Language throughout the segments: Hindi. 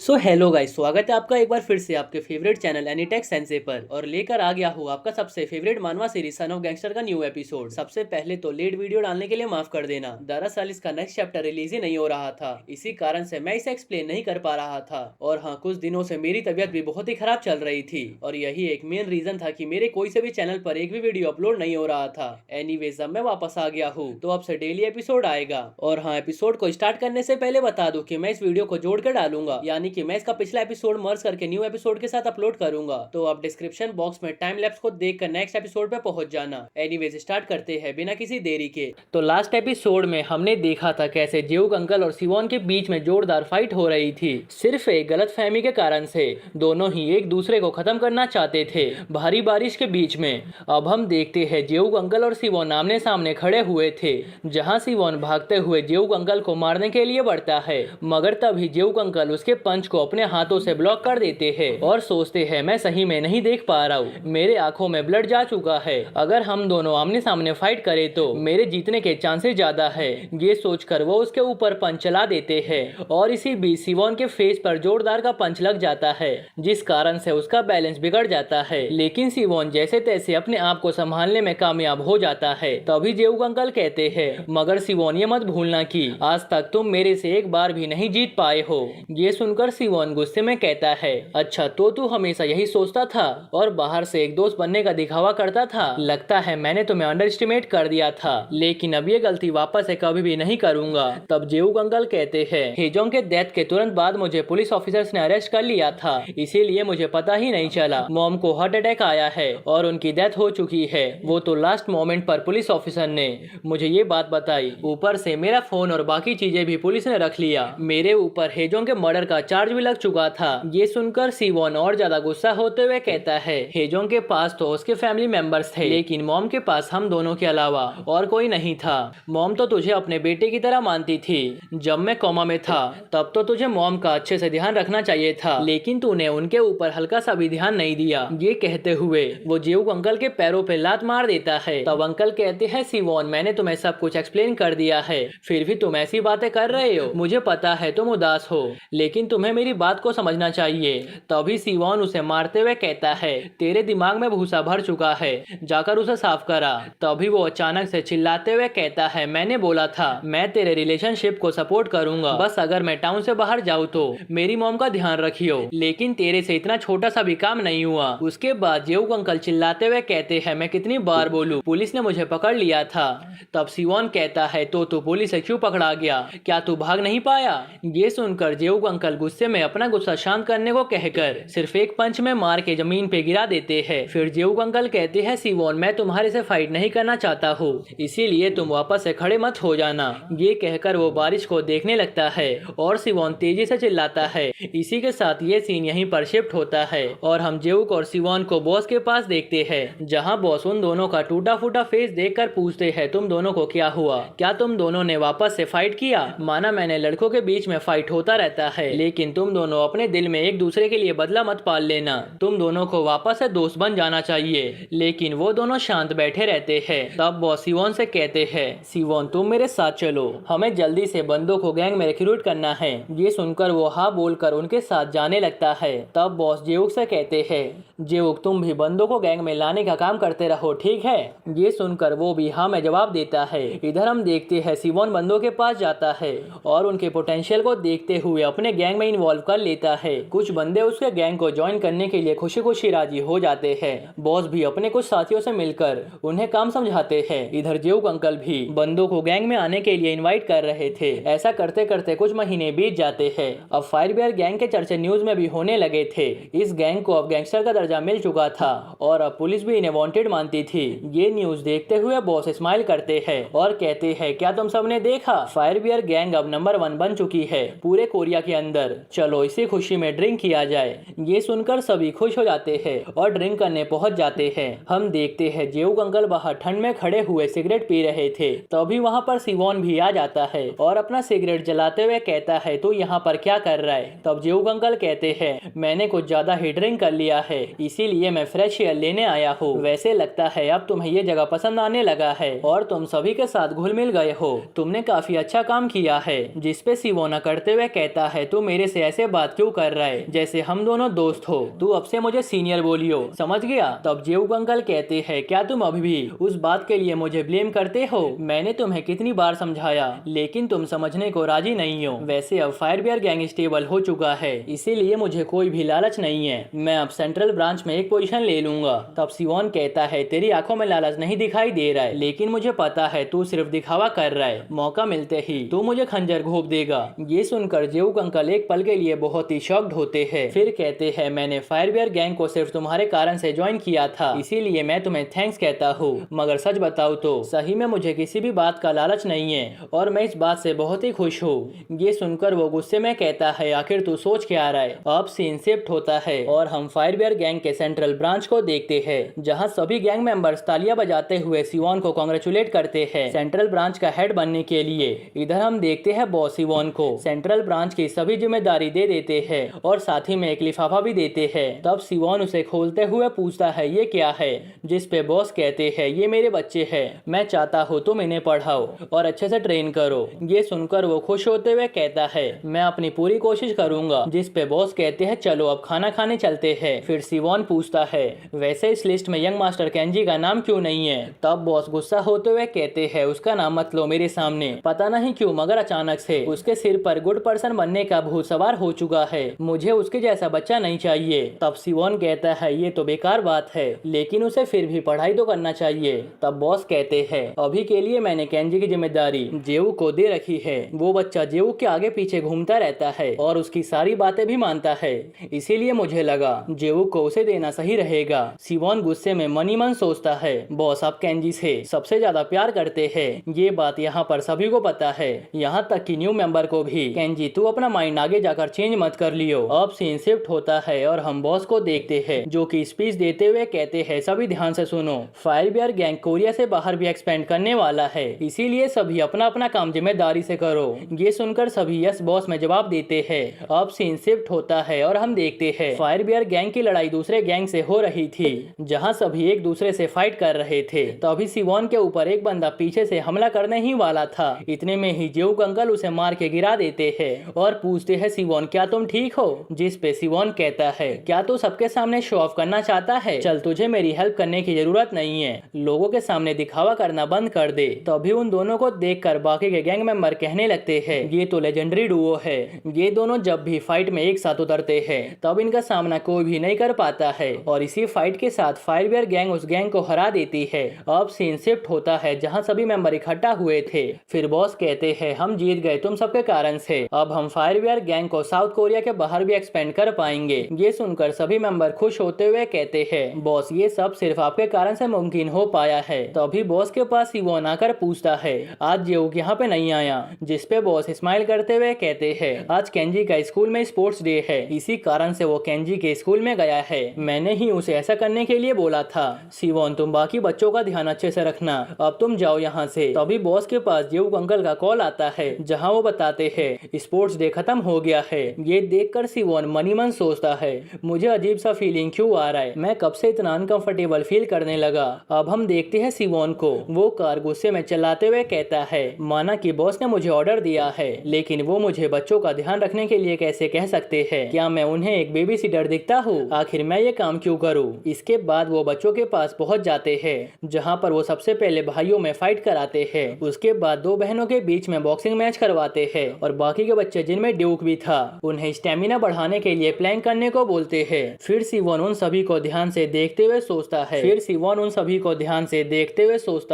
हेलो गाइस, स्वागत है आपका एक बार फिर से आपके फेवरेट चैनल एनीटेक सेंसे पर और लेकर आ गया हूँ आपका सबसे फेवरेट मानवा सीरीज सन ऑफ गैंगस्टर का न्यू एपिसोड। सबसे पहले तो लेट वीडियो डालने के लिए माफ कर देना। दरअसल इसका नेक्स्ट चैप्टर रिलीज ही नहीं हो रहा था, इसी कारण से मैं इसे एक्सप्लेन नहीं कर पा रहा था। और हाँ, कुछ दिनों से मेरी तबियत भी बहुत ही खराब चल रही थी और यही एक मेन रीजन था कि मेरे कोई से भी चैनल पर एक भी वीडियो अपलोड नहीं हो रहा था। एनीवेज, अब मैं वापस आ गया हूँ तो अब से डेली एपिसोड आएगा। और हाँ, एपिसोड को स्टार्ट करने से पहले बता दूं कि मैं इस वीडियो को जोड़ कर डालूंगा, यानी कि मैं इसका पिछला एपिसोड मर्ज करके न्यू एपिसोड के साथ अपलोड करूंगा। तो आप डिस्क्रिप्शन बॉक्स में टाइम लैप्स को देखकर नेक्स्ट एपिसोड पे पहुंच जाना। एनीवेज, स्टार्ट करते हैं बिना किसी देरी के। तो लास्ट एपिसोड में हमने देखा था कैसे जेऊग अंकल और सिवोन के बीच में जोरदार फाइट हो रही थी, सिर्फ एक गलतफहमी के कारण से। दोनों ही एक दूसरे को खत्म करना चाहते थे भारी बारिश के बीच में। अब हम देखते हैं जेऊग अंकल और सिवोन आमने सामने खड़े हुए थे, जहां सिवोन भागते हुए जेऊग अंकल को मारने के लिए बढ़ता है, मगर तभी जेऊग अंकल उसके पंच को अपने हाथों से ब्लॉक कर देते हैं और सोचते हैं मैं सही में नहीं देख पा रहा हूँ, मेरे आंखों में ब्लड जा चुका है, अगर हम दोनों आमने सामने फाइट करें तो मेरे जीतने के चांसेस ज्यादा है। ये सोचकर वो उसके ऊपर पंच चला देते हैं और इसी बीच सिवोन के फेस पर जोरदार का पंच लग जाता है, जिस कारण से उसका बैलेंस बिगड़ जाता है। लेकिन सिवोन जैसे तैसे अपने आप को संभालने में कामयाब हो जाता है। तभी जेऊग अंकल कहते हैं, मगर सिवोन ये मत भूलना कि आज तक तुम मेरे से एक बार भी नहीं जीत पाए हो। ये सुनकर सिवोन गुस्से में कहता है, अच्छा तो तू हमेशा यही सोचता था और बाहर से एक दोस्त बनने का दिखावा करता था। लगता है मैंने तुम्हें अंडर एस्टिमेट कर दिया था, लेकिन अब ये गलती वापस से कभी भी नहीं करूंगा। तब जेऊग अंकल कहते हैं, हेजोंग के डेथ के तुरंत बाद मुझे पुलिस ऑफिसर्स ने अरेस्ट कर लिया था, इसीलिए मुझे पता ही नहीं चला मॉम को हार्ट अटैक आया है और उनकी डेथ हो चुकी है। वो तो लास्ट मोमेंट पर पुलिस ऑफिसर ने मुझे ये बात बताई, ऊपर से मेरा फोन और बाकी चीजें भी पुलिस ने रख लिया। मेरे ऊपर हेजोंग के मर्डर का चार्ज भी लग चुका था। ये सुनकर सिवोन और ज्यादा गुस्सा होते हुए कहता है, हेजोंग के पास तो उसके फैमिली मेंबर्स थे, लेकिन मॉम के पास हम दोनों के अलावा और कोई नहीं था। मॉम तो तुझे अपने बेटे की तरह मानती थी। जब मैं कोमा में था तब तो तुझे मॉम का अच्छे से ध्यान रखना चाहिए था, लेकिन तूने उनके ऊपर हल्का सा भी ध्यान नहीं दिया। ये कहते हुए वो जेऊग अंकल के पैरों पे लात मार देता है। तब अंकल कहते हैं, सिवोन मैंने तुम्हें सब कुछ एक्सप्लेन कर दिया है, फिर भी तुम ऐसी बातें कर रहे हो। मुझे पता है तुम उदास हो, लेकिन तुम्हें मेरी बात को समझना चाहिए। तभी सिवोन उसे मारते हुए कहता है, तेरे दिमाग में भूसा भर चुका है, जाकर उसे साफ करा। तभी वो अचानक से चिल्लाते हुए कहता है, मैंने बोला था मैं तेरे रिलेशनशिप को सपोर्ट करूंगा, बस अगर मैं टाउन से बाहर जाऊँ तो मेरी मॉम का ध्यान रखियो, लेकिन तेरे से इतना छोटा सा भी काम नहीं हुआ। उसके बाद जेऊग अंकल चिल्लाते हुए कहते हैं, मैं कितनी बार बोलूं, पुलिस ने मुझे पकड़ लिया था। तब सिवोन कहता है, तो तू पुलिस से क्यों पकड़ा गया, क्या तू भाग नहीं पाया? ये सुनकर जेऊग अंकल गुस्से में अपना गुस्सा शांत करने को कहकर सिर्फ एक पंच में मार के जमीन पे गिरा देते हैं। फिर जेऊग अंकल कहते हैं, सिवोन मैं तुम्हारे से फाइट नहीं करना चाहता हूँ, इसीलिए तुम वापस से खड़े मत हो जाना। ये कहकर वो बारिश को देखने लगता है और सिवोन तेजी से चिल्लाता है। इसी के साथ ये सीन यहीं पर शिफ्ट होता है और हम जेऊग और सिवोन को बॉस के पास देखते हैं, जहाँ बॉस उन दोनों का टूटा फूटा फेस देखकर पूछते हैं, तुम दोनों को क्या हुआ, क्या तुम दोनों ने वापस से फाइट किया? माना मैंने लड़कों के बीच में फाइट होता रहता है, लेकिन तुम दोनों अपने दिल में एक दूसरे के लिए बदला मत पाल लेना, तुम दोनों को वापस से दोस्त बन जाना चाहिए। लेकिन वो दोनों शांत बैठे रहते हैं। तब बॉस सिवोन से कहते हैं, सिवोन तुम मेरे साथ चलो, हमें जल्दी से बंदों को गैंग में रिक्रूट करना है। ये सुनकर वो हाँ बोलकर उनके साथ जाने लगता है। तब बॉस जेऊग से कहते हैं, जेऊग तुम भी बंदों को गैंग में लाने का काम करते रहो, ठीक है? ये सुनकर वो भी हाँ में जवाब देता है। इधर हम देखते हैं सिवोन बंदों के पास जाता है और उनके पोटेंशियल को देखते हुए अपने गैंग में इन्वॉल्व कर लेता है। कुछ बंदे उसके गैंग को ज्वाइन करने के लिए खुशी खुशी राजी हो जाते हैं। बॉस भी अपने कुछ साथियों से मिलकर उन्हें काम समझाते हैं। इधर जेऊग अंकल भी बंदों को गैंग में आने के लिए इनवाइट कर रहे थे। ऐसा करते करते कुछ महीने बीत जाते हैं। अब फायरबियर गैंग के चर्चे न्यूज में भी होने लगे थे। इस गैंग को अब गैंगस्टर का दर्जा मिल चुका था और अब पुलिस भी इन्हें वांटेड मानती थी। ये न्यूज देखते हुए बॉस स्माइल करते हैं और कहते हैं, क्या तुम सबने देखा, फायरबियर गैंग अब नंबर 1 बन चुकी है पूरे कोरिया के अंदर, चलो इसी खुशी में ड्रिंक किया जाए। ये सुनकर सभी खुश हो जाते हैं और ड्रिंक करने पहुंच जाते हैं। हम देखते हैं जेऊग अंकल बाहर ठंड में खड़े हुए सिगरेट पी रहे थे। तभी वहां पर सिवोन भी आ जाता है और अपना सिगरेट जलाते हुए कहता है, तू यहाँ पर क्या कर रहा है? तब जेऊग अंकल कहते हैं, मैंने कुछ ज्यादा ही ड्रिंक कर लिया है, इसीलिए मैं फ्रेश एयर लेने आया हूँ। वैसे लगता है अब तुम्हें ये जगह पसंद आने लगा है और तुम सभी के साथ घुल मिल गए हो, तुमने काफी अच्छा काम किया है। जिसपे सिवोन करते हुए कहता है, तू मेरे से ऐसे बात क्यों कर रहा है जैसे हम दोनों दोस्त हो। तू अब से मुझे सीनियर बोलियो, समझ गया। तब जेऊक अंकल कहते हैं क्या तुम अभी भी उस बात के लिए मुझे ब्लेम करते हो? मैंने तुम्हें कितनी बार समझाया लेकिन तुम समझने को राजी नहीं हो। वैसे अब फायर बियर गैंग स्टेबल हो चुका है, इसीलिए मुझे कोई भी लालच नहीं है। मैं अब सेंट्रल ब्रांच में एक पोजीशन ले लूंगा। तब सिवोन कहता है तेरी आंखों में लालच नहीं दिखाई दे रहा है, लेकिन मुझे पता है तू सिर्फ दिखावा कर रहा है। मौका मिलते ही तू मुझे खंजर घोंप देगा। ये सुनकर जेऊक अंकल एक पल के लिए बहुत ही शॉक्ड होते हैं। फिर कहते हैं मैंने फायर बियर गैंग को सिर्फ तुम्हारे कारण से ज्वाइन किया था, इसीलिए मैं तुम्हें थैंक्स कहता हूँ। मगर सच बताऊँ तो सही में मुझे किसी भी बात का लालच नहीं है और मैं इस बात से बहुत ही खुश हूँ। ये सुनकर वो गुस्से में कहता है आखिर तू सोच क्या रहा है। अब सीन शिफ्ट होता है और हम फायर बियर गैंग के सेंट्रल ब्रांच को देखते हैं, जहाँ सभी गैंग मेंबर्स तालियां बजाते हुए सिवोन को कांग्रेचुलेट करते हैं सेंट्रल ब्रांच का हेड बनने के लिए। इधर हम देखते हैं बॉस सिवोन को सेंट्रल ब्रांच की सभी जिम्मेदारी दे देते हैं और साथ ही में एक लिफाफा भी देते हैं। तब सिवोन उसे खोलते हुए पूछता है ये क्या है, जिस पे बॉस कहते हैं ये मेरे बच्चे हैं, मैं चाहता हूँ तुम इन्हें पढ़ाओ और अच्छे से ट्रेन करो। ये सुनकर वो खुश होते हुए कहता है मैं अपनी पूरी कोशिश करूंगा। जिस पे बॉस कहते हैं चलो अब खाना खाने चलते हैं। फिर सिवोन पूछता है वैसे इस लिस्ट में यंग मास्टर केंजी का नाम क्यों नहीं है? तब बॉस गुस्सा होते हुए कहते हैं उसका नाम मत लो मेरे सामने। पता नहीं क्यों मगर अचानक से उसके सिर पर गुड पर्सन बनने का भूत सवार हो चुका है, मुझे उसके जैसा बच्चा नहीं चाहिए। तब सिवोन कहता है ये तो बेकार बात है, लेकिन उसे फिर भी पढ़ाई तो करना चाहिए। तब बॉस कहते हैं अभी के लिए मैंने केंजी की जिम्मेदारी जेऊक को दे रखी है। वो बच्चा जेऊक के आगे पीछे घूमता रहता है और उसकी सारी बातें भी मानता है, इसीलिए मुझे लगा जेऊक को उसे देना सही रहेगा। सिवोन गुस्से में मन ही मन सोचता है बॉस आप केंजी से सबसे ज्यादा प्यार करते हैं। ये बात यहाँ पर सभी को पता है, यहाँ तक कि न्यू मेंबर को भी। केंजी तू अपना माइंड आगे जाकर चेंज मत कर लियो। अब सीन शिफ्ट होता है और हम बॉस को देखते हैं जो कि स्पीच देते हुए कहते हैं सभी ध्यान से सुनो, फायर बियर गैंग कोरिया से बाहर भी एक्सपेंड करने वाला है, इसीलिए सभी अपना अपना काम जिम्मेदारी से करो। ये सुनकर सभी यस बॉस में जवाब देते हैं। अब सीन शिफ्ट होता है और हम देखते हैं फायर बियर गैंग की लड़ाई दूसरे गैंग से हो रही थी, जहां सभी एक दूसरे से फाइट कर रहे थे। तभी सिवोन के ऊपर एक बंदा पीछे से हमला करने ही वाला था। इतने में ही जेऊक अंकल उसे मार के गिरा देते हैं और पूछते हैं सिवोन क्या तुम ठीक हो? जिस पे सिवोन कहता है क्या तू सबके सामने शो ऑफ करना चाहता है? चल तुझे मेरी हेल्प करने की जरूरत नहीं है, लोगों के सामने दिखावा करना बंद कर दे। तभी उन दोनों को देखकर बाकी के गैंग मेंबर कहने लगते हैं ये तो लेजेंडरी डुओ है, ये दोनों जब भी फाइट में एक साथ उतरते हैं तब इनका सामना कोई भी नहीं कर पाता है। और इसी फाइट के साथ फायर बियर गैंग उस गैंग को हरा देती है। अब सीन शिफ्ट होता है जहाँ सभी मेंबर इकट्ठा हुए थे। फिर बॉस कहते हैं हम जीत गए तुम सबके कारण से, अब हम फायर बियर गैंग को साउथ कोरिया के बाहर भी एक्सपेंड कर पाएंगे। ये सुनकर सभी मेंबर खुश होते हुए कहते हैं बॉस ये सब सिर्फ आपके कारण से मुमकिन हो पाया है। तभी बॉस के पास सिवोन आकर पूछता है आज जेऊक यहाँ पे नहीं आया? जिस पे बॉस स्माइल करते हुए कहते हैं आज केंजी का स्कूल में स्पोर्ट्स डे है, इसी कारण से वो केंजी के स्कूल में गया है, मैंने ही उसे ऐसा करने के लिए बोला था। सिवोन तुम बाकी बच्चों का ध्यान अच्छे से रखना, अब तुम जाओ यहाँ से। तभी बॉस के पास जेऊक अंकल का कॉल आता है जहाँ वो बताते हैं स्पोर्ट्स डे खत्म हो गया है। ये देखकर सिवोन मन ही मन सोचता है मुझे अजीब सा फीलिंग क्यों आ रहा है, मैं कब से इतना अनकंफर्टेबल फील करने लगा। अब हम देखते हैं सिवोन को, वो कार गुस्से में चलाते हुए कहता है माना कि बॉस ने मुझे ऑर्डर दिया है, लेकिन वो मुझे बच्चों का ध्यान रखने के लिए कैसे कह सकते हैं? क्या मैं उन्हें एक बेबी सीटर दिखता हूँ? आखिर मैं ये काम क्यों करूँ? इसके बाद वो बच्चों के पास पहुँच जाते हैं जहाँ पर वो सबसे पहले भाइयों में फाइट कराते हैं। उसके बाद दो बहनों के बीच में बॉक्सिंग मैच करवाते हैं और बाकी के बच्चे जिनमें ड्यूक भी था उन्हें स्टेमिना बढ़ाने के लिए प्लैंक करने को बोलते हैं। फिर सिवोन उन सभी को ध्यान से देखते हुए सोचता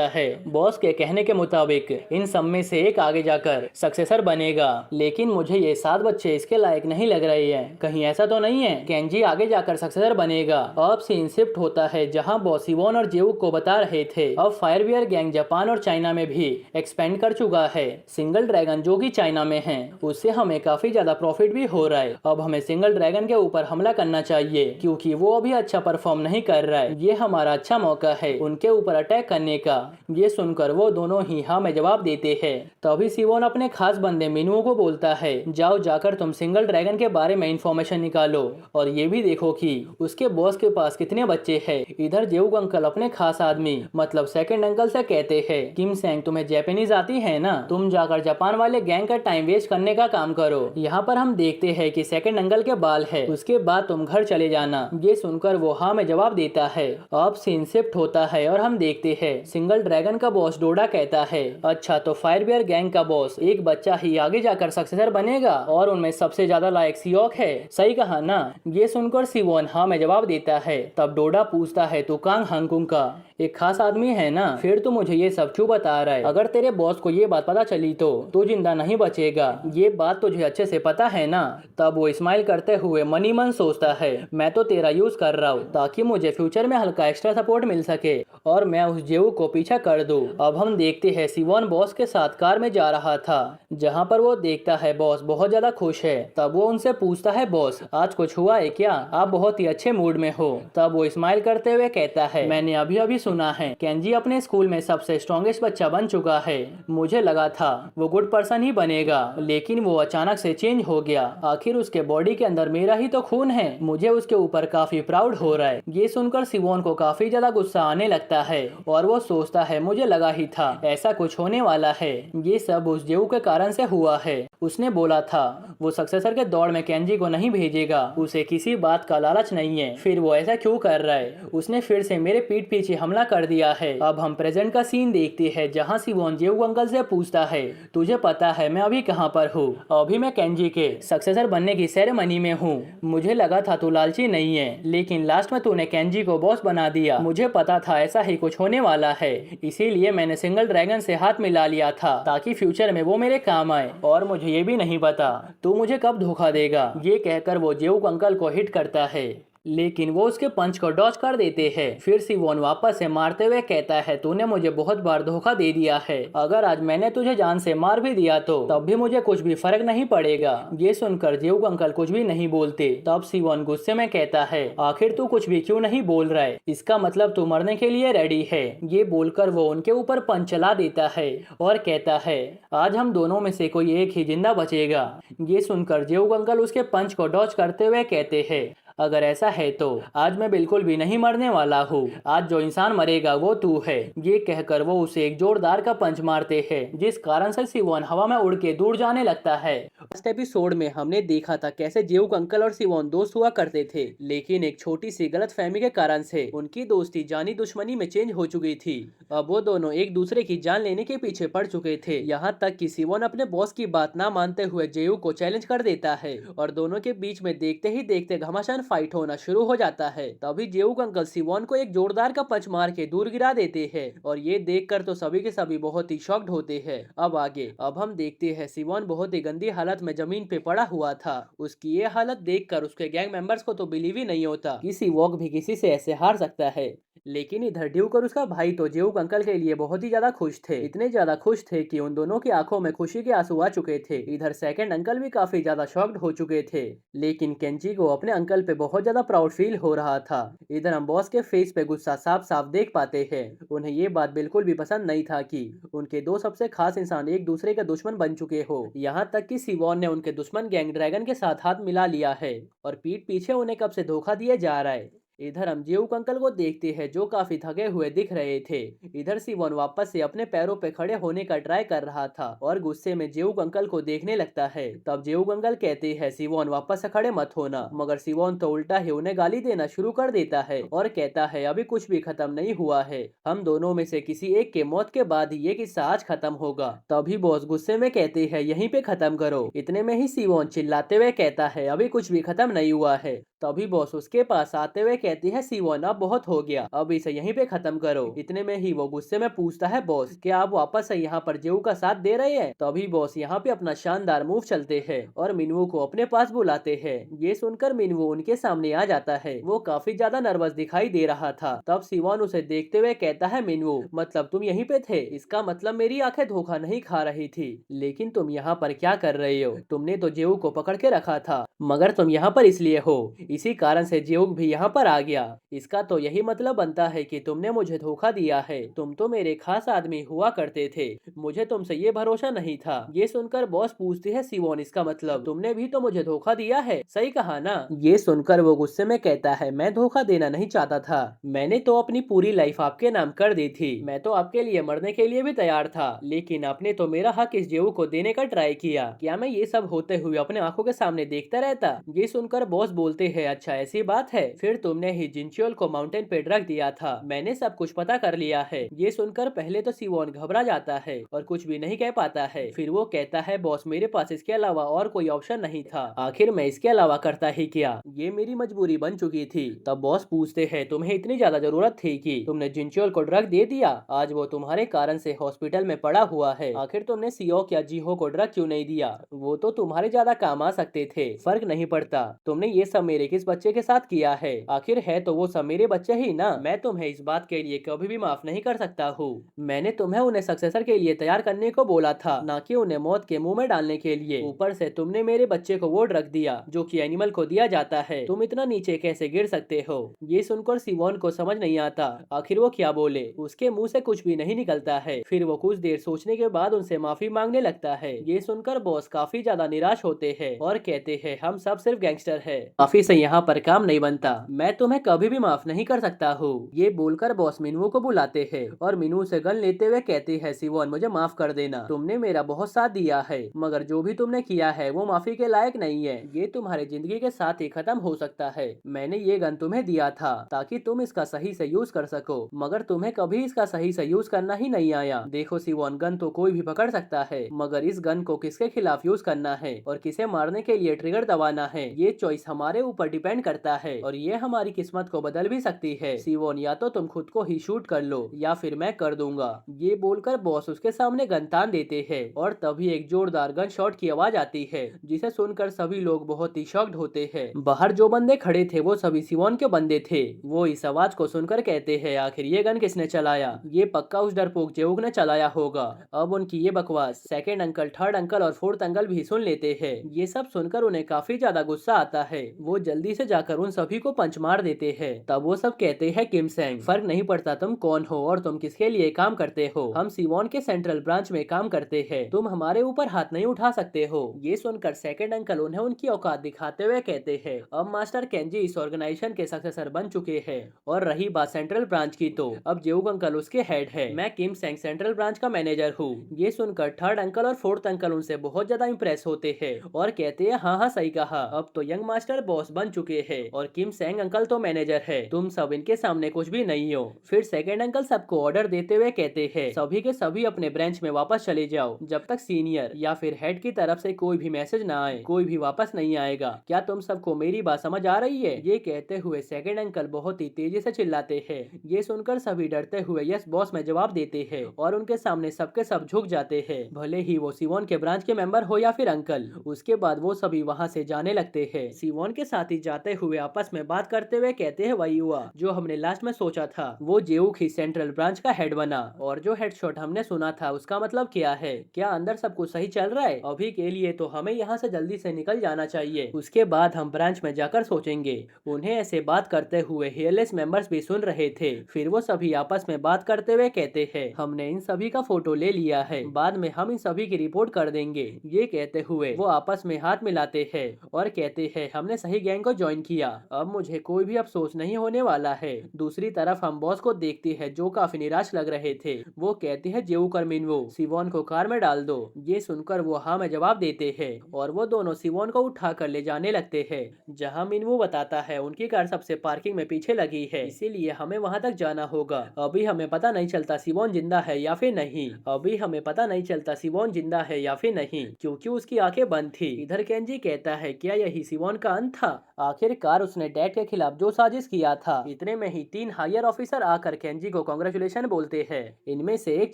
है बॉस के कहने के मुताबिक इन सब में से एक आगे जाकर सक्सेसर बनेगा, लेकिन मुझे ये 7 बच्चे इसके लायक नहीं लग रहे हैं। कहीं ऐसा तो नहीं है केंजी आगे जाकर सक्सेसर बनेगा? अब सीन शिफ्ट होता है जहाँ बॉस सिवोन और जेऊक को बता रहे थे अब फायर बियर गैंग जापान और चाइना में भी एक्सपेंड कर चुका है। सिंगल ड्रैगन जो कि चाइना में है उससे हमें काफी ज्यादा प्रॉफिट भी हो रहा है। अब हमें सिंगल ड्रैगन के ऊपर हमला करना चाहिए क्योंकि वो अभी अच्छा परफॉर्म नहीं कर रहा है, ये हमारा अच्छा मौका है उनके ऊपर अटैक करने का। ये सुनकर वो दोनों ही हाँ में जवाब देते हैं। तभी सिवोन अपने खास बंदे मिनुओ को बोलता है जाओ जाकर तुम सिंगल ड्रैगन के बारे में इंफॉर्मेशन निकालो और ये भी देखो कि उसके बॉस के पास कितने बच्चे हैं। इधर जेऊक अंकल अपने खास आदमी मतलब सेकंड अंकल से कहते हैं किम सेंग तुम्हें जापानीज आती है ना, तुम जाकर जापान वाले गैंग का टाइम वेस्ट करने का काम करो। यहाँ पर हम देखते हैं कि सेकंड अंकल के बाल है, उसके बाद तुम घर चले जाना। ये सुनकर वो हाँ में जवाब देता है। अब सीन शिफ्ट होता है और हम देखते हैं सिंगल ड्रैगन का बॉस डोडा कहता है, अच्छा तो फायर बियर गैंग का बॉस एक बच्चा ही आगे जाकर सक्सेसर बनेगा और उनमें सबसे ज्यादा लायक सियोक है, सही कहा ना। ये सुनकर सिवोन हाँ में जवाब देता है। तब डोडा पूछता है तू कांग हांगकुंग का एक खास आदमी है ना, फिर तू मुझे ये सब क्यों बता रहा है? अगर तेरे बॉस को ये बात पता चली तो तू जिंदा नहीं बचेगा, ये बात तुझे अच्छे से पता है ना। तब वो स्माइल करते हुए मनी मन सोचता है मैं तो तेरा यूज कर रहा हूँ ताकि मुझे फ्यूचर में हल्का एक्स्ट्रा सपोर्ट मिल सके और मैं उस जेऊ को पीछा कर दूं। अब हम देखते हैं सिवोन बॉस के साथ कार में जा रहा था, जहाँ पर वो देखता है बॉस बहुत ज्यादा खुश है। तब वो उनसे पूछता है बॉस आज कुछ हुआ है क्या, आप बहुत ही अच्छे मूड में हो। तब वो स्माइल करते हुए कहता है मैंने अभी अभी सुना है केंजी अपने स्कूल में सबसे स्ट्रॉन्गेस्ट बच्चा बन चुका है, मुझे लगा था वो गुड पर्सन ही बनेगा लेकिन वो अचानक से चेंज हो गया, आखिर उसके बॉडी के अंदर मेरा ही तो खून है, मुझे उसके ऊपर काफी प्राउड हो रहा है। ये सुनकर सिवोन को काफी ज्यादा गुस्सा आने लगता है और वो सोचता है मुझे लगा ही था ऐसा कुछ होने वाला है, ये सब उस जेऊ के कारण से हुआ है। उसने बोला था वो सक्सेसर के दौड़ में केंजी को नहीं भेजेगा, उसे किसी बात का लालच नहीं है, फिर वो ऐसा क्यों कर रहा है? उसने फिर से मेरे पीठ पीछे हमला कर दिया है। अब हम प्रेजेंट का सीन देखते हैं जहाँ सिवोन जेऊ अंकल से पूछता है तुझे पता है मैं अभी कहाँ पर हूँ? अभी मैं केंजी के सक्सेसर बनने की सेरेमनी में हूँ। मुझे लगा था तू लालची नहीं है लेकिन लास्ट में तूने केंजी को बॉस बना दिया, मुझे पता था ऐसा ही कुछ होने वाला है, इसीलिए मैंने सिंगल ड्रैगन से हाथ मिला लिया था ताकि फ्यूचर में वो मेरे काम आए, और मुझे ये भी नहीं पता तू मुझे कब धोखा देगा। ये कहकर वो जेऊ अंकल को हिट करता है लेकिन वो उसके पंच को डॉज कर देते हैं। फिर सिवोन वापस से मारते हुए कहता है तूने मुझे बहुत बार धोखा दे दिया है, अगर आज मैंने तुझे जान से मार भी दिया तो तब भी मुझे कुछ भी फर्क नहीं पड़ेगा। ये सुनकर जेऊ अंकल कुछ भी नहीं बोलते। तब सिवोन गुस्से में कहता है आखिर तू कुछ भी क्यों नहीं बोल रहा है, इसका मतलब तू मरने के लिए रेडी है। ये बोलकर वो उनके ऊपर पंच चला देता है और कहता है आज हम दोनों में से कोई एक ही जिंदा बचेगा। ये सुनकर जेऊ अंकल उसके पंच को डॉज करते हुए कहते हैं अगर ऐसा है तो आज मैं बिल्कुल भी नहीं मरने वाला हूँ, आज जो इंसान मरेगा वो तू है। ये कहकर वो उसे एक जोरदार का पंच मारते हैं जिस कारण से सिवोन हवा में उड़ के दूर जाने लगता है। लास्ट एपिसोड में हमने देखा था कैसे जेऊ अंकल और सिवोन दोस्त हुआ करते थे, लेकिन एक छोटी सी गलतफहमी के कारण से उनकी दोस्ती जानी दुश्मनी में चेंज हो चुकी थी। अब वो दोनों एक दूसरे की जान लेने के पीछे पड़ चुके थे, यहाँ तक कि सिवोन अपने बॉस की बात ना मानते हुए जेऊ को चैलेंज कर देता है और दोनों के बीच में देखते ही देखते घमासान फाइट होना शुरू हो जाता है। तभी जेऊ अंकल सिवोन को एक जोरदार का पंच मार के दूर गिरा देते हैं और ये देखकर तो सभी के सभी बहुत ही शॉक्ड होते हैं। अब आगे अब हम देखते हैं सिवोन बहुत ही गंदी हालत में जमीन पे पड़ा हुआ था। उसकी ये हालत देखकर उसके गैंग मेंबर्स को तो बिलीव ही नहीं होता कि सिवोक भी किसी से ऐसे हार सकता है। लेकिन इधर ड्यूक और उसका भाई तो जेऊ अंकल के लिए बहुत ही ज्यादा खुश थे, इतने ज्यादा खुश थे कि उन दोनों की आंखों में खुशी के आंसू आ चुके थे। इधर सेकंड अंकल भी काफी ज्यादा शॉक्ड हो चुके थे, लेकिन केंजी को अपने अंकल पे बहुत ज्यादा प्राउड फील हो रहा था। इधर हम बॉस के फेस पे गुस्सा साफ साफ देख पाते हैं। उन्हें ये बात बिल्कुल भी पसंद नहीं था कि उनके दो सबसे खास इंसान एक दूसरे का दुश्मन बन चुके हो, यहाँ तक कि सिवोन ने उनके दुश्मन गैंग ड्रैगन के साथ हाथ मिला लिया है और पीठ पीछे उन्हें कब से धोखा दिया जा रहा है। इधर हम जेऊ अंकल को देखते हैं जो काफी थके हुए दिख रहे थे। इधर सिवोन वापस से अपने पैरों पे खड़े होने का ट्राई कर रहा था और गुस्से में जेऊ अंकल को देखने लगता है। तब जेऊ अंकल कहते हैं सिवोन वापस से खड़े मत होना, मगर सिवोन तो उल्टा ही उन्हें गाली देना शुरू कर देता है और कहता है अभी कुछ भी खत्म नहीं हुआ है, हम दोनों में से किसी एक के मौत के बाद ही ये किस्सा आज खत्म होगा। तभी बॉस गुस्से में कहते हैं यहीं पे खत्म करो। इतने में ही सिवोन चिल्लाते हुए कहता है अभी कुछ भी खत्म नहीं हुआ है। तभी बॉस उसके पास आते हुए कहती है सिवोन अब बहुत हो गया, अब इसे यहीं पे खत्म करो। इतने में ही वो गुस्से में पूछता है बॉस क्या आप वापस से यहाँ पर जेऊ का साथ दे रहे हैं? तभी बॉस यहाँ पे अपना शानदार मूव चलते हैं और मिनवू को अपने पास बुलाते हैं। ये सुनकर मिनवू उनके सामने आ जाता है, वो काफी ज्यादा नर्वस दिखाई दे रहा था। तब सिवोन उसे देखते हुए कहता है मिनवू मतलब तुम यहीं पे थे, इसका मतलब मेरी आंखें धोखा नहीं खा रही थी, लेकिन तुम यहाँ पर क्या कर रहे हो? तुमने तो जेऊ को पकड़ के रखा था, मगर तुम यहाँ पर इसलिए हो इसी कारण से जेऊक भी यहाँ पर आ गया। इसका तो यही मतलब बनता है कि तुमने मुझे धोखा दिया है। तुम तो मेरे खास आदमी हुआ करते थे, मुझे तुमसे ये भरोसा नहीं था। ये सुनकर बॉस पूछती है सिवोन, इसका मतलब तुमने भी तो मुझे धोखा दिया है, सही कहा ना? ये सुनकर वो गुस्से में कहता है, मैं धोखा देना नहीं चाहता था। मैंने तो अपनी पूरी लाइफ आपके नाम कर दी थी। मैं तो आपके लिए मरने के लिए भी तैयार था, लेकिन आपने तो मेरा हक इस जेऊ को देने का ट्राई किया। क्या मैं ये सब होते हुए अपने आंखों के सामने देखता रहता? ये सुनकर बॉस बोलते हैं, अच्छा ऐसी बात है, फिर तुमने ही जिनचोल को माउंटेन पे रख दिया था। मैंने सब कुछ पता कर लिया है। ये सुनकर पहले तो सिवोन घबरा जाता है और कुछ भी नहीं कह पाता है। फिर वो कहता है, बॉस मेरे पास इसके अलावा और कोई ऑप्शन नहीं था। आखिर मैं इसके अलावा करता ही क्या? ये मेरी मजबूरी बन चुकी थी। तब बॉस पूछते हैं, तुम्हें इतनी ज्यादा जरूरत थी कि तुमने जिनचोल को ड्रग दे दिया? आज वो तुम्हारे कारण से हॉस्पिटल में पड़ा हुआ है। आखिर तुमने सियोक या जीहो को ड्रग क्यों नहीं दिया? वो तो तुम्हारे ज्यादा काम आ सकते थे, फर्क नहीं पड़ता। तुमने ये सब मेरे किस बच्चे के साथ किया है? आखिर है तो वो सब मेरे बच्चे ही ना। मैं तुम्हें इस बात के लिए कभी भी माफ नहीं कर सकता हूँ। मैंने तुम्हें उन्हें सक्सेसर के लिए तैयार करने को बोला था, ना कि उन्हें मौत के मुंह में डालने के लिए। ऊपर से तुमने मेरे बच्चे को वो ड्रग दिया जो कि एनिमल को दिया जाता है। तुम इतना नीचे कैसे गिर सकते हो? ये सुनकर सिवोन को समझ नहीं आता आखिर वो क्या बोले। उसके मुंह से कुछ भी नहीं निकलता है। फिर वो कुछ देर सोचने के बाद उनसे माफी मांगने लगता है। ये सुनकर बॉस काफी ज्यादा निराश होते हैं और कहते हैं, हम सब सिर्फ गैंगस्टर है, माफी से यहाँ पर काम नहीं बनता। मैं तुम्हें कभी भी माफ नहीं कर सकता हूँ। ये बोलकर बॉस मिनू को बुलाते हैं और मिनू से गन लेते हुए कहते हैं, सिवोन मुझे माफ कर देना, तुमने मेरा बहुत साथ दिया है, मगर जो भी तुमने किया है वो माफी के लायक नहीं है। ये तुम्हारी जिंदगी के साथ ही खत्म हो सकता है। मैंने ये गन तुम्हें दिया था ताकि तुम इसका सही से यूज कर सको, मगर तुम्हें कभी इसका सही से यूज करना ही नहीं आया। देखो सिवोन, गन तो कोई भी पकड़ सकता है, मगर इस गन को किसके खिलाफ यूज करना है और किसे मारने के लिए ट्रिगर दबाना है, ये चॉइस हमारे ऊपर डिपेंड करता है और ये हमारी किस्मत को बदल भी सकती है। सिवोन, या तो तुम खुद को ही शूट कर लो या फिर मैं कर दूंगा। ये बोलकर बॉस उसके सामने गन तान देते हैं और तभी एक जोरदार गन शॉट की आवाज आती है, जिसे सुनकर सभी लोग बहुत ही शॉक्ड होते हैं। बाहर जो बंदे खड़े थे वो सभी सिवोन के बंदे थे। वो इस आवाज को सुनकर कहते हैं, आखिर ये गन किसने चलाया? ये पक्का उस डरपोक जेऊक ने चलाया होगा। अब उनकी ये बकवास सेकंड अंकल, थर्ड अंकल और फोर्थ अंकल भी सुन लेते हैं। ये सब सुनकर उन्हें काफी ज्यादा गुस्सा आता है। वो जल्दी से जाकर उन सभी को पंच मार देते हैं। तब वो सब कहते हैं, किम सेंग, फर्क नहीं पड़ता तुम कौन हो और तुम किसके लिए काम करते हो, हम सिवोन के सेंट्रल ब्रांच में काम करते हैं, तुम हमारे ऊपर हाथ नहीं उठा सकते हो। ये सुनकर सेकंड अंकल उन्हें उनकी औकात दिखाते हुए कहते हैं, अब मास्टर केंजी इस ऑर्गेनाइजेशन के सक्सेसर बन चुके हैं और रही बात सेंट्रल ब्रांच की, तो अब जेऊक अंकल उसके हेड है। मैं किम सेंग सेंट्रल ब्रांच का मैनेजर हूँ। ये सुनकर थर्ड अंकल और फोर्थ अंकल उनसे बहुत ज्यादा इंप्रेस होते हैं और कहते हैं, हाँ हाँ सही कहा, अब तो यंग मास्टर बॉस बन चुके हैं और किम सेंग अंकल तो मैनेजर है, तुम सब इनके सामने कुछ भी नहीं हो। फिर सेकंड अंकल सबको ऑर्डर देते हुए कहते हैं, सभी के सभी अपने ब्रांच में वापस चले जाओ, जब तक सीनियर या फिर हेड की तरफ से कोई भी मैसेज ना आए कोई भी वापस नहीं आएगा। क्या तुम सबको मेरी बात समझ आ रही है? ये कहते हुए सेकंड अंकल बहुत ही तेजी से चिल्लाते हैं। ये सुनकर सभी डरते हुए यस बॉस में जवाब देते हैं और उनके सामने सबके सब झुक जाते हैं, भले ही वो सिवोन के ब्रांच के मेंबर हो या फिर अंकल। उसके बाद वो सभी वहाँ से जाने लगते हैं। सिवोन के साथ ही जाते हुए आपस में बात करते हुए कहते हैं, वही हुआ जो हमने लास्ट में सोचा था, वो जेऊक ही सेंट्रल ब्रांच का हेड बना और जो हेडशॉट हमने सुना था उसका मतलब क्या है? क्या अंदर सब कुछ सही चल रहा है? अभी के लिए तो हमें यहाँ से जल्दी से निकल जाना चाहिए, उसके बाद हम ब्रांच में जाकर सोचेंगे। उन्हें ऐसे बात करते हुए हेयरलेस मेंबर्स भी सुन रहे थे। फिर वो सभी आपस में बात करते हुए कहते हैं, हमने इन सभी का फोटो ले लिया है, बाद में हम इन सभी की रिपोर्ट कर देंगे। ये कहते हुए वो आपस में हाथ मिलाते हैं और कहते हैं, हमने सही गैंग को ज्वाइन किया, अब मुझे कोई भी अफसोस नहीं होने वाला है। दूसरी तरफ हम बॉस को देखते हैं जो काफी निराश लग रहे थे। वो कहते हैं, जेऊक और मिनवो सिवोन को कार में डाल दो। ये सुनकर वो हाँ में जवाब देते हैं और वो दोनों सिवोन को उठा कर ले जाने लगते हैं। जहाँ मिनवो बताता है उनकी कार सबसे पार्किंग में पीछे लगी है, इसीलिए हमें वहाँ तक जाना होगा। अभी हमें पता नहीं चलता सिवोन जिंदा है या फिर नहीं, अभी हमें पता नहीं चलता सिवोन जिंदा है या फिर नहीं, क्योंकि उसकी आंखें बंद थी। इधर केंजी कहता है, क्या यही सिवोन का अंत था? आखिरकार उसने डैड के खिलाफ जो साजिश किया था। इतने में ही 3 हायर ऑफिसर आकर केंजी को कांग्रेचुलेशन बोलते हैं। इनमें से एक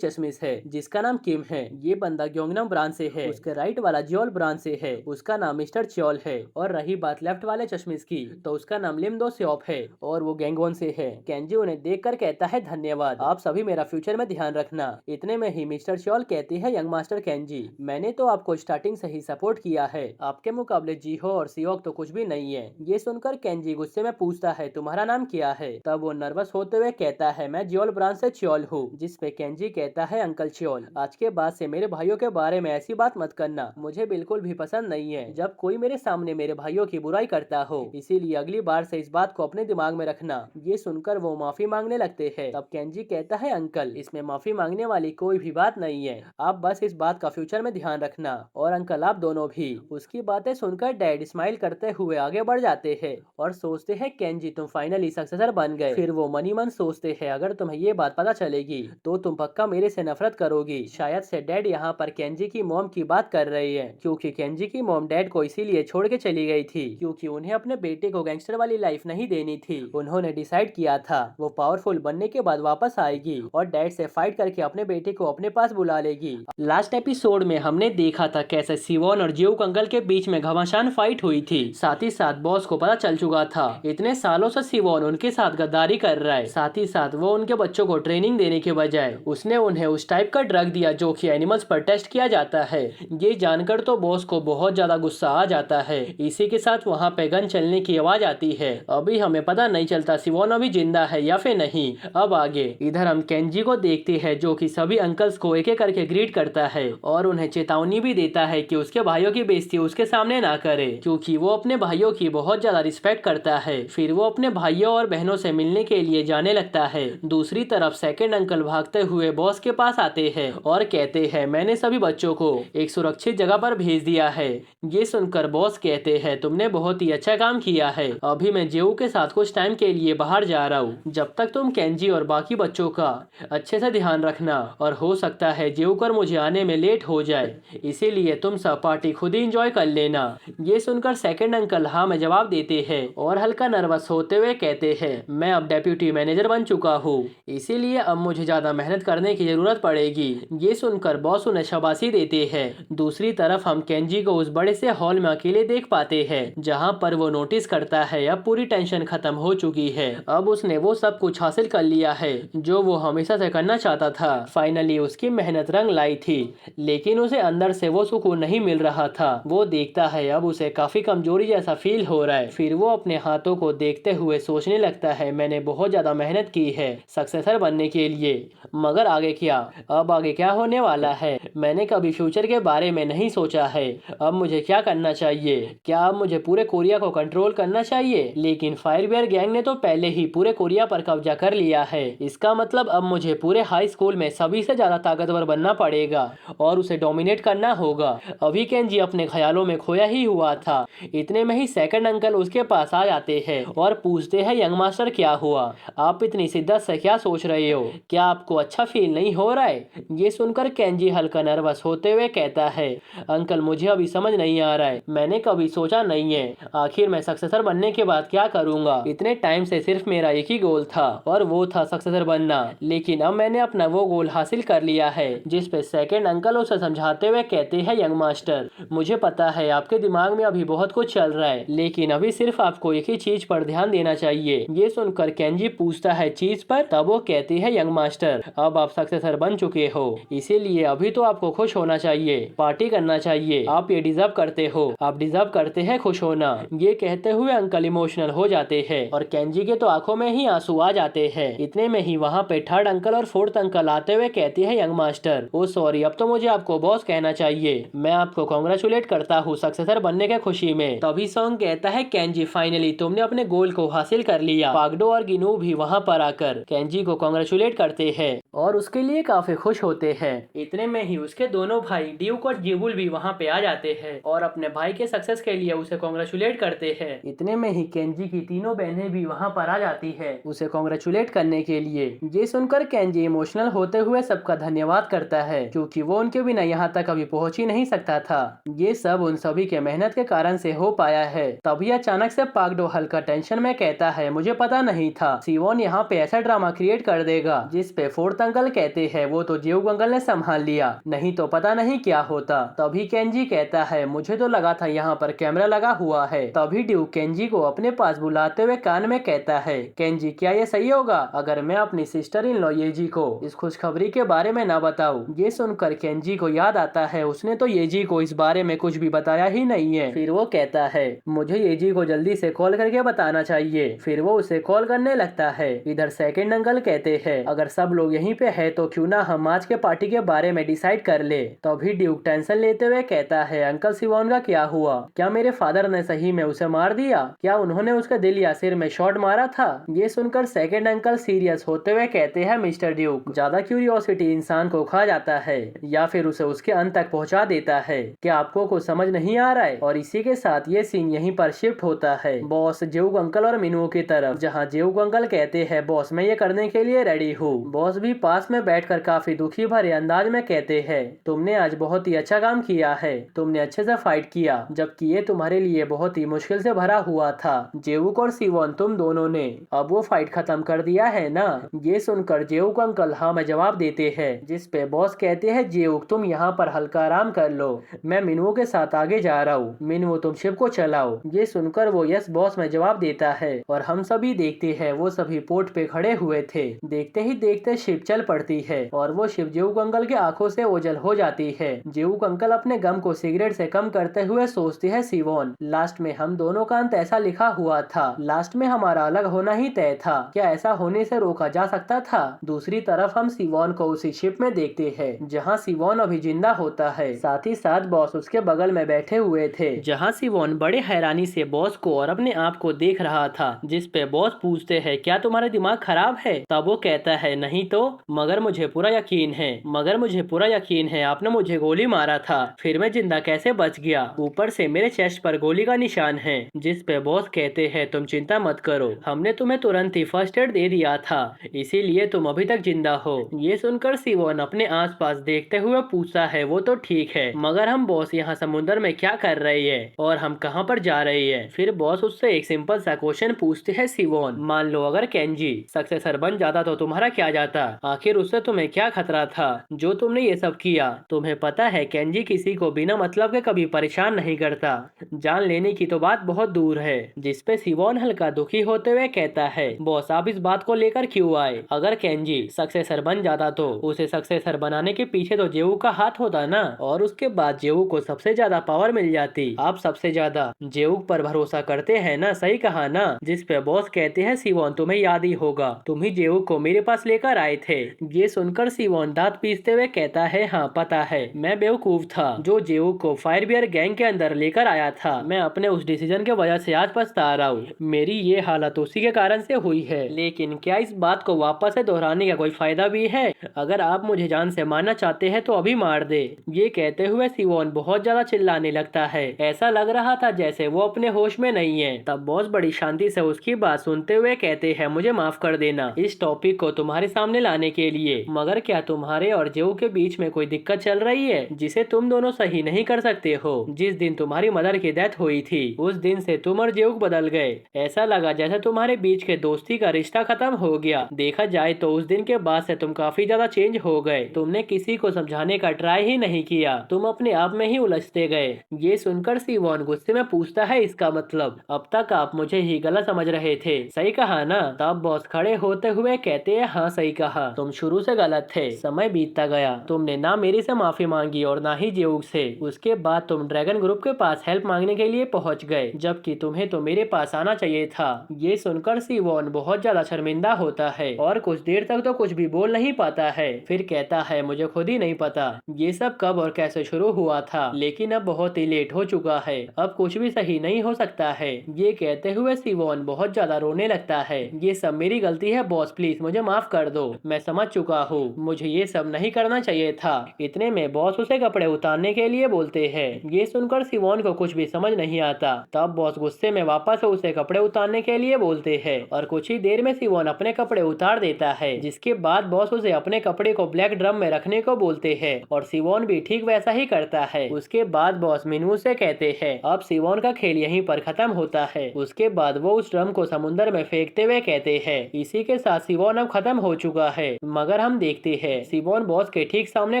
चश्मिश है जिसका नाम किम है, ये बंदा ग्योंगनम ब्रांच से है। उसके राइट वाला जियोल ब्रांच से है, उसका नाम मिस्टर चियोल है। और रही बात लेफ्ट वाले चश्मिश की, तो उसका नाम लिमदो स्योप है और वो गैंगवॉन से है। केंजी उन्हें देखकर कहता है, धन्यवाद, आप सभी मेरा फ्यूचर में ध्यान रखना। इतने में ही मिस्टर चियोल कहती है, यंग मास्टर केंजी, मैंने तो आपको स्टार्टिंग से ही सपोर्ट किया है, आपके मुकाबले जीहो और सियोक तो कुछ भी नहीं है। ये सुनकर केंजी गुस्से में पूछता है तुम्हारा नाम क्या है। तब वो नर्वस होते हुए कहता है मैं जियोल ब्रांच से चियोल हूँ। जिस पे केंजी कहता है अंकल चियोल, आज के बाद से मेरे भाइयों के बारे में ऐसी बात मत करना, मुझे बिल्कुल भी पसंद नहीं है जब कोई मेरे सामने मेरे भाइयों की बुराई करता हो, इसीलिए अगली बार से इस बात को अपने दिमाग में रखना। ये सुनकर वो माफी मांगने लगते हैं। तब केंजी कहता है अंकल, इसमें माफी मांगने वाली कोई भी बात नहीं है, आप बस इस बात का फ्यूचर में ध्यान रखना, और अंकल आप दोनों भी। उसकी बातें सुनकर डैड स्माइल करते हुए आगे बढ़ जाते हैं और सोचते हैं केंजी तुम फाइनली सक्सेसर बन गए। फिर वो मनी मन सोचते हैं अगर तुम्हें ये बात पता चलेगी तो तुम पक्का मेरे से नफरत करोगी। शायद से डैड यहाँ पर केंजी की मॉम की बात कर रही है, क्योंकि केंजी की मॉम डैड को इसीलिए छोड़ के चली गई थी क्योंकि उन्हें अपने बेटे को गैंगस्टर वाली लाइफ नहीं देनी थी। उन्होंने डिसाइड किया था वो पावरफुल बनने के बाद वापस आएगी और डैड से फाइट करके अपने बेटे को अपने पास बुला लेगी। लास्ट एपिसोड में हमने देखा था कैसे सिवोन और जियोक अंकल के बीच में घमासान फाइट हुई थी। साथ ही साथ बॉस को पता चल चुका था इतने सालों से सिवोन उनके साथ गद्दारी कर रहा है। साथ ही साथ वो उनके बच्चों को ट्रेनिंग देने के बजाय उसने उन्हें उस टाइप का ड्रग दिया जो कि एनिमल्स पर टेस्ट किया जाता है। ये जानकर तो बॉस को बहुत ज्यादा गुस्सा आ जाता है। इसी के साथ वहाँ पे गन चलने की आवाज आती है। अभी हमें पता नहीं चलता सिवोन अभी जिंदा है या फिर नहीं। अब आगे इधर हम केंजी को देखते हैं जो कि सभी अंकल्स को एक एक करके ग्रीट करता है और उन्हें चेतावनी भी देता है कि उसके भाइयों की बेइज्जती उसके सामने ना करे, क्योंकि वो अपने भाइयों की बहुत ज्यादा रिस्पेक्ट करता है। फिर वो अपने भाइयों और बहनों से मिलने के लिए जाने लगता है। दूसरी तरफ सेकंड अंकल भागते हुए बॉस के पास आते हैं और कहते हैं मैंने सभी बच्चों को एक सुरक्षित जगह पर भेज दिया है। ये सुनकर बॉस कहते हैं तुमने बहुत ही अच्छा काम किया है, अभी मैं जेऊ के साथ कुछ टाइम के लिए बाहर जा रहा हूँ, जब तक तुम केंजी और बाकी बच्चों का अच्छे से ध्यान रखना, और हो सकता है जेऊ कर मुझे आने में लेट हो जाए, इसीलिए तुम सब पार्टी खुद ही एंजॉय कर लेना। ये सुनकर सेकंड अंकल हाँ में जवाब देते हैं और हल्का नर्वस होते हुए कहते हैं मैं अब डेप्यूटी मैनेजर बन चुका हूँ, इसीलिए अब मुझे ज्यादा मेहनत करने की जरूरत पड़ेगी। ये सुनकर बॉस उन्हें शाबाशी देते हैं। दूसरी तरफ हम केंजी को उस बड़े से हॉल में अकेले देख पाते हैं जहाँ पर वो नोटिस करता है अब पूरी टेंशन खत्म हो चुकी है। अब उसने वो सब कुछ हासिल कर लिया है जो वो हमेशा से करना चाहता था। फाइनली उसकी मेहनत रंग लाई थी, लेकिन उसे अंदर से वो सुकून नहीं मिल रहा था। वो देखता है अब उसे काफी कमजोरी जैसा फील हो रहा है। फिर वो अपने हाथों को देखते हुए सोचने लगता है मैंने बहुत ज्यादा मेहनत की है सक्सेसर बनने के लिए, मगर आगे क्या, अब आगे क्या होने वाला है, मैंने कभी फ्यूचर के बारे में नहीं सोचा है। अब मुझे क्या करना चाहिए, क्या अब मुझे पूरे कोरिया को कंट्रोल करना चाहिए? लेकिन फायरबेयर गैंग ने तो पहले ही पूरे कोरिया पर कब्जा कर लिया है, इसका मतलब अब मुझे पूरे हाई स्कूल में सभी से ज्यादा ताकतवर बनना पड़ेगा और उसे डोमिनेट करना होगा। अभी केंजी अपने ख्यालों में खोया ही हुआ था। इतने में ही सेकंड अंकल उसके पास आ जाते हैं और पूछते हैं यंग मास्टर क्या हुआ, आप इतनी शिद्दत से क्या सोच रहे हो, क्या आपको अच्छा फील नहीं हो रहा है? ये सुनकर केंजी हल्का नर्वस होते हुए कहता है अंकल मुझे अभी समझ नहीं आ रहा है, मैंने कभी सोचा नहीं है आखिर मैं सक्सेसर बनने के बाद क्या करूंगा। इतने टाइम से सिर्फ मेरा एक ही गोल था और वो था सक्सेसर बनना, लेकिन अब मैंने अपना वो गोल हासिल कर लिया है। जिस पे सेकंड अंकल उसे समझाते हुए कहते हैं यंग मास्टर मुझे पता है आपके दिमाग में अभी बहुत कुछ चल रहा है, लेकिन अभी सिर्फ आपको एक ही चीज पर ध्यान देना चाहिए। ये सुनकर केंजी पूछता है चीज पर? तब वो कहती है यंग मास्टर अब आप सक्सेसर बन चुके हो, इसीलिए अभी तो आपको खुश होना चाहिए, पार्टी करना चाहिए, आप ये डिजर्व करते हो, आप डिजर्व करते हैं खुश होना। ये कहते हुए अंकल इमोशनल हो जाते हैं और केंजी के तो आंखों में ही आंसू आ जाते हैं। इतने में ही वहाँ पे थर्ड अंकल और फोर्थ अंकल आते हुए कहते हैं यंग मास्टर ओ सॉरी अब तो मुझे आपको बॉस कहना चाहिए, मैं आपको कांग्रेचुलेट करता हूँ सक्सेसर बनने के खुशी में। तभी सॉन्ग कहता है केंजी फाइनली तुमने अपने गोल को हासिल कर लिया। पागडो और गिनू भी वहाँ पर आकर केंजी को कांग्रेचुलेट करते हैं और उसके लिए काफी खुश होते हैं। इतने में ही उसके दोनों भाई ड्यूक और जिबुल भी वहाँ पे आ जाते हैं और अपने भाई के सक्सेस के लिए उसे कांग्रेचुलेट करते हैं। इतने में ही केंजी की तीनों बहनें भी वहाँ पर आ जाती है उसे कांग्रेचुलेट करने के लिए। ये सुनकर केंजी इमोशनल होते हुए सबका धन्यवाद करता है क्योंकि वो उनके बिना यहाँ तक अभी पहुँच ही नहीं सकता था। ये सब उन सभी के मेहनत के कारण से हो पाया है। तभी अचानक से पागडो हल्का टेंशन में कहता है मुझे पता नहीं था सिवोन यहाँ पे ऐसा ड्रामा क्रिएट कर देगा। जिस पे फोर्थ अंकल कहते हैं वो तो जियोक अंकल ने संभाल लिया, नहीं तो पता नहीं क्या होता। तभी केंजी कहता है मुझे तो लगा था यहाँ पर कैमरा लगा हुआ है। तभी ड्यूक केंजी को अपने पास बुलाते हुए कान में कहता है केंजी क्या ये सही होगा अगर मैं अपनी सिस्टर इन लॉ येजी को इस खुशखबरी के बारे में ना बताऊं? ये सुनकर केंजी को याद आता है उसने तो येजी को इस बारे में कुछ भी बताया ही नहीं है। फिर वो कहता है मुझे मुझे एजी को जल्दी से कॉल करके बताना चाहिए। फिर वो उसे कॉल करने लगता है। इधर सेकंड अंकल कहते हैं अगर सब लोग यहीं पे है तो क्यों ना हम आज के पार्टी के बारे में डिसाइड कर ले। तभी ड्यूक टेंशन लेते हुए कहता है अंकल सिवोन का क्या हुआ? क्या मेरे फादर ने सही में उसे मार दिया? क्या उन्होंने उसके दिल या सिर में शॉट मारा था? ये सुनकर सेकंड अंकल सीरियस होते हुए कहते हैं मिस्टर ड्यूक, ज्यादा क्यूरियोसिटी इंसान को खा जाता है या फिर उसे उसके अंत तक पहुंचा देता है। क्या आपको कुछ समझ नहीं आ रहा है? और इसी के साथ ये सीन यहीं पर शिफ्ट होता है बॉस जेऊग अंकल और मिनुओ की तरफ, जहाँ जेऊग अंकल कहते हैं बॉस मैं ये करने के लिए रेडी हूँ। बॉस भी पास में बैठकर काफी दुखी भरे अंदाज में कहते हैं तुमने आज बहुत ही अच्छा काम किया है, तुमने अच्छे से फाइट किया, जबकि ये तुम्हारे लिए बहुत ही मुश्किल से भरा हुआ था। जेऊक और सिवोन तुम दोनों ने अब वो फाइट खत्म कर दिया है ना? ये सुनकर जेऊक अंकल हाँ में जवाब देते हैं, जिस पे बॉस कहते हैं जेऊक तुम यहाँ पर हल्का आराम कर लो, मैं मिनुओ के साथ आगे जा रहा हूँ, मिनुओ तुम शिप को चलाओ। ये सुनकर वो यस बॉस में जवाब देता है और हम सभी देखते हैं वो सभी पोर्ट पे खड़े हुए थे। देखते ही देखते शिप चल पड़ती है और वो शिप जेऊक अंकल के आंखों से ओझल हो जाती है। जेऊक अंकल अपने गम को सिगरेट से कम करते हुए सोचते हैं सिवोन लास्ट में हम दोनों का अंत ऐसा लिखा हुआ था, लास्ट में हमारा अलग होना ही तय था, क्या ऐसा होने से रोका जा सकता था? दूसरी तरफ हम सिवोन को उसी शिप में देखते हैं जहाँ सिवोन अभी जिंदा होता है, साथ ही साथ बॉस उसके बगल में बैठे हुए थे, जहाँ सिवोन बड़े हैरानी से बॉस को और अपने आप को देख रहा था। जिस पे बॉस पूछते हैं क्या तुम्हारा दिमाग खराब है? तब वो कहता है नहीं तो, मगर मुझे पूरा यकीन है आपने मुझे गोली मारा था, फिर मैं जिंदा कैसे बच गया? ऊपर से मेरे चेस्ट पर गोली का निशान है। जिस पे बॉस कहते हैं तुम चिंता मत करो, हमने तुम्हें तुरंत ही फर्स्ट एड दे दिया था, इसीलिए तुम अभी तक जिंदा हो। ये सुनकर सिवोन अपने आसपास देखते हुए पूछता है वो तो ठीक है, मगर हम बॉस यहाँ समुद्र में क्या कर रही है और हम कहाँ पर जा रही है? फिर बॉस उससे एक सिंपल सा क्वेश्चन पूछते हैं सिवोन, मान लो अगर केंजी सक्सेसर बन जाता तो तुम्हारा क्या जाता? आखिर उससे तुम्हें क्या खतरा था जो तुमने ये सब किया? तुम्हें पता है केंजी किसी को बिना मतलब के कभी परेशान नहीं करता, जान लेने की तो बात बहुत दूर है। जिस पे सिवोन हल्का दुखी होते हुए कहता है बॉस आप इस बात को लेकर क्यों आए? अगर केंजी सक्सेसर बन जाता तो उसे सक्सेसर बनाने के पीछे तो जेऊ का हाथ होता ना, और उसके बाद जेऊ को सबसे ज्यादा पावर मिल जाती। आप सबसे ज्यादा जेऊ पर भरोसा करते हैं ना, सही कहा ना? जिस पे बॉस कहते हैं सिवोन तुम्हें याद ही होगा, तुम ही जेऊ को मेरे पास लेकर आए थे। ये सुनकर सिवोन दांत पीसते हुए कहता है हाँ पता है, मैं बेवकूफ था जो जेऊ को फायर बियर गैंग के अंदर लेकर आया था, मैं अपने उस डिसीजन के वजह से आज पछता रहा हूँ, मेरी ये हालत उसी के कारण से हुई है। लेकिन क्या इस बात को वापस से दोहराने का कोई फायदा भी है? अगर आप मुझे जान से मारना चाहते हैं तो अभी मार दे। ये कहते हुए सिवोन बहुत ज्यादा चिल्लाने लगता है, ऐसा लग रहा था जैसे वो अपने होश में नहीं है। तब बॉस बड़ी शांति से उसकी बात सुनते हुए कहते हैं मुझे माफ कर देना इस टॉपिक को तुम्हारे सामने लाने के लिए, मगर क्या तुम्हारे और जेऊ के बीच में कोई दिक्कत चल रही है जिसे तुम दोनों सही नहीं कर सकते हो? जिस दिन तुम्हारी मदर की डेथ हुई थी उस दिन से तुम और जेऊ बदल गए, ऐसा लगा जैसे तुम्हारे बीच के दोस्ती का रिश्ता खत्म हो गया। देखा जाए तो उस दिन के बाद से तुम काफी ज्यादा चेंज हो गए, तुमने किसी को समझाने का ट्राई ही नहीं किया, तुम अपने आप में ही उलझते गए। ये सुनकर सिवोन गुस्से में पूछता है इसका मतलब अब तक आप मुझे ही गलत समझ रहे थे, सही कहा ना? तब बॉस खड़े होते हुए कहते हैं हाँ सही कहा, तुम शुरू से गलत थे। समय बीतता गया, तुमने ना मेरी से माफी मांगी और ना ही जेऊग से। उसके बाद तुम ड्रैगन ग्रुप के पास हेल्प मांगने के लिए पहुंच गए, जबकि तुम्हें तो मेरे पास आना चाहिए था। ये सुनकर सिवोन बहुत ज्यादा शर्मिंदा होता है और कुछ देर तक तो कुछ भी बोल नहीं पाता है। फिर कहता है मुझे खुद ही नहीं पता ये सब कब और कैसे शुरू हुआ था, लेकिन अब बहुत ही लेट हो चुका है, अब कुछ भी सही नहीं हो सकता है। ये कहते हुए सिवोन बहुत ज्यादा रोने लगता है, ये सब मेरी गलती है बॉस, प्लीज मुझे माफ कर दो, मैं समझ चुका हूँ, मुझे ये सब नहीं करना चाहिए था। इतने में बॉस उसे कपड़े उतारने के लिए बोलते हैं। ये सुनकर सिवोन को कुछ भी समझ नहीं आता। तब बॉस गुस्से में वापस उसे कपड़े उतारने के लिए बोलते हैं और कुछ ही देर में सिवोन अपने कपड़े उतार देता है, जिसके बाद बॉस उसे अपने कपड़े को ब्लैक ड्रम में रखने को बोलते हैं और सिवोन भी ठीक वैसा ही करता है। उसके बाद बॉस मिनू से कहते हैं अब सिवोन का खेल यहीं पर खत्म होता है। उसके बाद वो उस ड्रम को समुद्र में फेंकते हुए कहते हैं इसी के साथ सिवोन अब खत्म हो चुका है। मगर हम देखते हैं सिवोन बॉस के ठीक सामने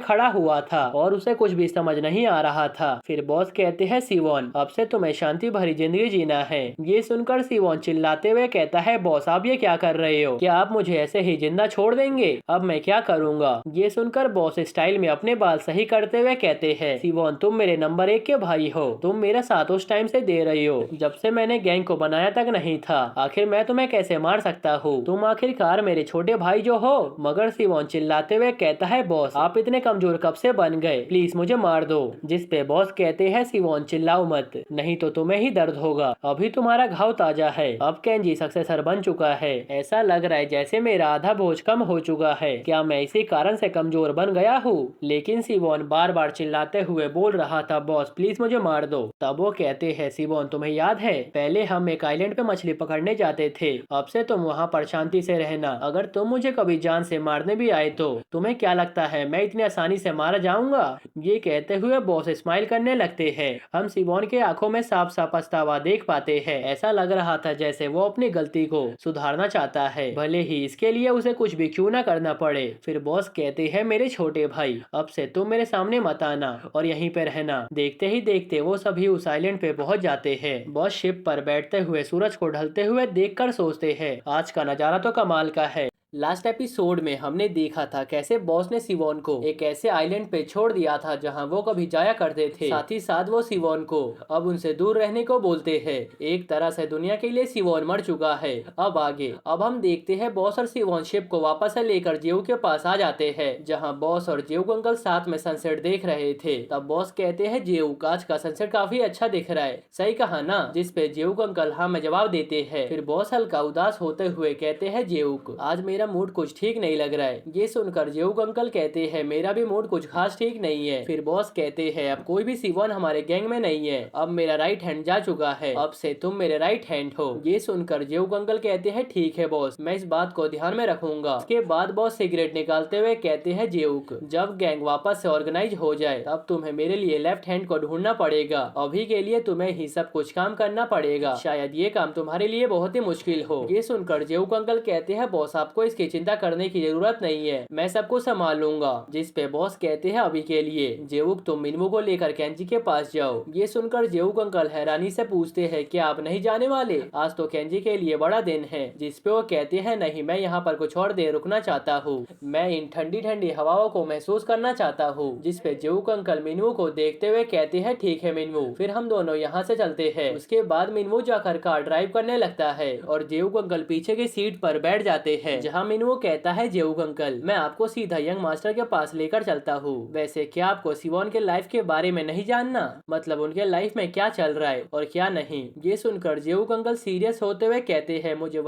खड़ा हुआ था और उसे कुछ भी समझ नहीं आ रहा था। फिर बॉस कहते हैं सिवोन अब से तुम्हें शांति भरी जिंदगी जीना है। ये सुनकर सिवोन चिल्लाते हुए कहता है बॉस आप ये क्या कर रहे हो, क्या आप मुझे ऐसे ही जिंदा छोड़ देंगे? अब मैं क्या करूंगा? ये सुनकर बॉस स्टाइल में अपने बाल सही करते हुए कहते हैं सिवोन तुम मेरे नंबर 1 के भाई हो, तुम मेरा साथ उस टाइम से दे रही हो? जब से मैंने गैंग को बनाया तक नहीं था, आखिर मैं तुम्हें कैसे मार सकता हूँ? तुम आखिरकार मेरे छोटे भाई जो हो। मगर सिवोन चिल्लाते हुए कहता है, बॉस आप इतने कमजोर कब से बन गए? प्लीज मुझे मार दो। जिस पे बॉस कहते हैं, सिवोन चिल्लाओ मत, नहीं तो तुम्हें ही दर्द होगा। अभी तुम्हारा घाव ताजा है। अब केंजी सक्सेसर बन चुका है। ऐसा लग रहा है जैसे मेरा आधा बोझ कम हो चुका है। क्या मैं इसी कारण से कमजोर बन गया हूँ? लेकिन सिवोन बार बार चिल्लाते हुए बोल रहा था, बॉस प्लीज मुझे मार दो। तब वो कहते हैं, सिवोन तुम्हें याद है पहले हम एक आइलैंड पे मछली पकड़ने जाते थे, अब से तुम वहाँ पर शांति से रहना। अगर तुम मुझे कभी जान से मारने भी आए तो तुम्हें क्या लगता है मैं इतनी आसानी से मारा जाऊंगा? ये कहते हुए बॉस स्माइल करने लगते हैं। हम सिवोन के आंखों में साफ साफ पछतावा देख पाते हैं। ऐसा लग रहा था जैसे वो अपनी गलती को सुधारना चाहता है, भले ही इसके लिए उसे कुछ भी क्यों ना करना पड़े। फिर बॉस कहते हैं, मेरे छोटे भाई अब से तुम मेरे सामने मत आना और यहीं पे रहना। देखते ही देखते वो सभी उस आइलैंड पे पहुंच जाते हैं। बॉस शिप पर बैठते हुए सूरज को ढलते हुए देखकर सोचते हैं, आज का नजारा तो कमाल का है। लास्ट एपिसोड में हमने देखा था कैसे बॉस ने सिवोन को एक ऐसे आइलैंड पे छोड़ दिया था जहां वो कभी जाया करते थे। साथ ही साथ वो सिवोन को अब उनसे दूर रहने को बोलते हैं। एक तरह से दुनिया के लिए सिवोन मर चुका है। अब आगे अब हम देखते हैं बॉस और सिवोन शिप को वापस से लेकर जेऊ के पास आ जाते हैं, जहां बॉस और जेऊ अंकल साथ में सनसेट देख रहे थे। तब बॉस कहते हैं, जेऊ आज का सनसेट काफी अच्छा दिख रहा है, सही कहा ना? जिस पे जेऊ अंकल हाँ में जवाब देते हैं। फिर बॉस हल्का उदास होते हुए कहते हैं, जेऊ आज मेरा मूड कुछ ठीक नहीं लग रहा है। ये सुनकर जेऊ अंकल कहते हैं, मेरा भी मूड कुछ खास ठीक नहीं है। फिर बॉस कहते हैं, अब कोई भी सिवोन हमारे गैंग में नहीं है, अब मेरा राइट हैंड जा चुका है, अब से तुम मेरे राइट हैंड हो। ये सुनकर जेऊ अंकल कहते हैं, ठीक है बॉस, मैं इस बात को ध्यान में रखूंगा। इसके बाद बॉस सिगरेट निकालते हुए कहते हैं, जेऊ जब गैंग वापस से ऑर्गेनाइज हो जाए तब तुम्हें मेरे लिए लेफ्ट हैंड को ढूंढना पड़ेगा। अभी के लिए तुम्हें ही सब कुछ काम करना पड़ेगा, शायद ये काम तुम्हारे लिए बहुत ही मुश्किल हो। ये सुनकर जेऊ अंकल कहते हैं, बॉस आपको इसकी चिंता करने की जरूरत नहीं है, मैं सबको संभाल लूंगा। जिस पे बॉस कहते हैं, अभी के लिए जेऊ तुम मिनवू को लेकर केंजी के पास जाओ। ये सुनकर जेऊ अंकल हैरानी से पूछते हैं, क्या आप नहीं जाने वाले? आज तो केंजी के लिए बड़ा दिन है। जिस पे वो कहते हैं, नहीं मैं यहाँ पर कुछ और देर रुकना चाहता हूँ, मैं इन ठंडी ठंडी हवाओं को महसूस करना चाहता हूँ। जिस पे जेऊ अंकल मिनवू को देखते हुए कहते हैं, ठीक है मिनवू, फिर हम दोनों यहाँ से चलते हैं। उसके बाद मिनवू जाकर कार ड्राइव करने लगता है और जेऊ अंकल पीछे की सीट पर बैठ जाते हैं, जहाँ मिनवू कहता है, जेऊ अंकल मैं आपको सीधा यंग मास्टर के पास लेकर चलता हूँ। वैसे क्या आपको सिवोन के लाइफ के बारे में नहीं जानना? मतलब उनके लाइफ में क्या चल रहा है और क्या नहीं? ये सुनकर जेऊ अंकल सीरियस होते हुए कहते हैं, मुझे